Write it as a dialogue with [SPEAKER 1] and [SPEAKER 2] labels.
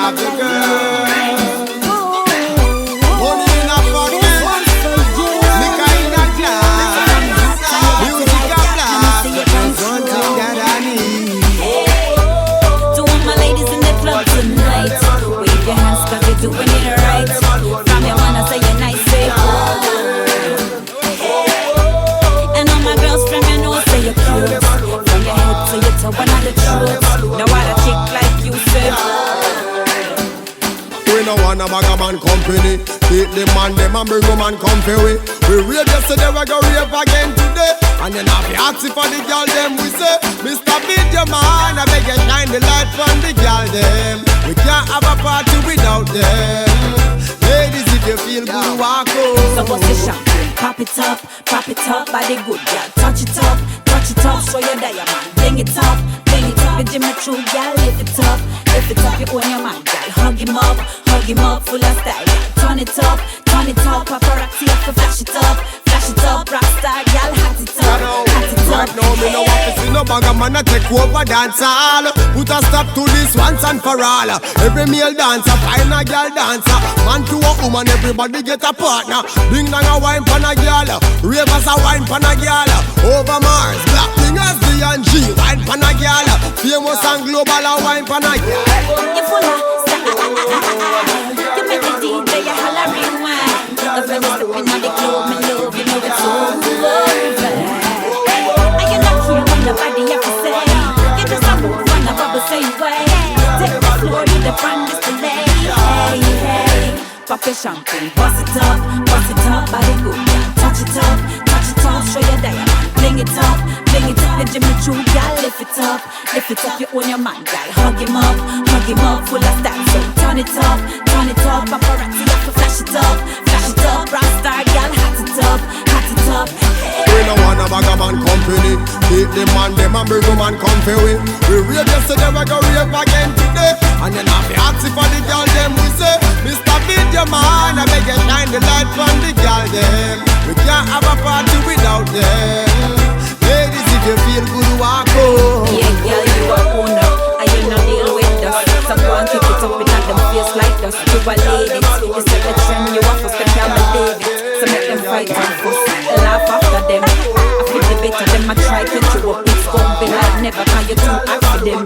[SPEAKER 1] have the girl. Money in a pocket, liquor in a glass, music a blast. There's one thing that I need.
[SPEAKER 2] To all my ladies in the club tonight, wave your hands 'cause you're doing it right. From your man I say you're nice, say and all my girls from your nose say you're cute. From your head to your toe, another truth. Now what a chick like you say.
[SPEAKER 1] We no want a bag of man company. Take the man, them and bring a man comfy way. We rave yesterday, we go rave again today. And then have to ask for the girl them we say, Mr. Beat your man, I beg you shine the light from the girl them. We can't have a party without them. Ladies, if you feel good, walk out.
[SPEAKER 2] So what's the champagne? Pop it up by the good girl. Touch it up, show your diamond. Bling it up, your Jimmy Choo girl. Lift it up, you own your man girl. Hug him up, full of style. Turn it up, paparazzi have to flash it up, rock star girl, hot it up.
[SPEAKER 1] Right now, me no want to see no bag of man a take over dance hall. Put a stop to this once and for all. Every male dancer, find a girl dancer. Man to a woman, everybody get a partner. Ding dong a wine pan a girl, ravers a wine pan a girl. Over Mars, black fingers D and G, wine pan a girl. Famous and global a wine pan a girl.
[SPEAKER 2] You full of you make the DJ a holla rewind. 'Cause when you're stepping on the club, me love, you know it's over. And you're not here what nobody have to say. You just a move on the bubble same way. Take the floor to the front display. Hey, pop your champagne, bust it up by the good girl. Touch it up, show your diamond. Bling it up, your Jimmy Choo girl. Lift it up, you own your man girl. Hug him up, full of style. So turn it up, paparazzi have to flash it up, rock star girl, hot it up.
[SPEAKER 1] We no want a bag of man company. Take the man, them and bring a man comfy way. We rave yesterday, we go rave again today. And then have to ask for the girl them we say, Mr. Beat your man, I beg you shine the light from the girl them. We can't have a party without them. Ladies, if you feel good, walk out.
[SPEAKER 2] Yeah, girl, you are owner, and you no deal with us. So go and kick it up in them face like us. You a lady, you set the trend, you a first, they can't believe it. So make them fight and fuss, laugh after them. I feel the better them, I try to catch you up. It's gon' be like never, can you too hard for them.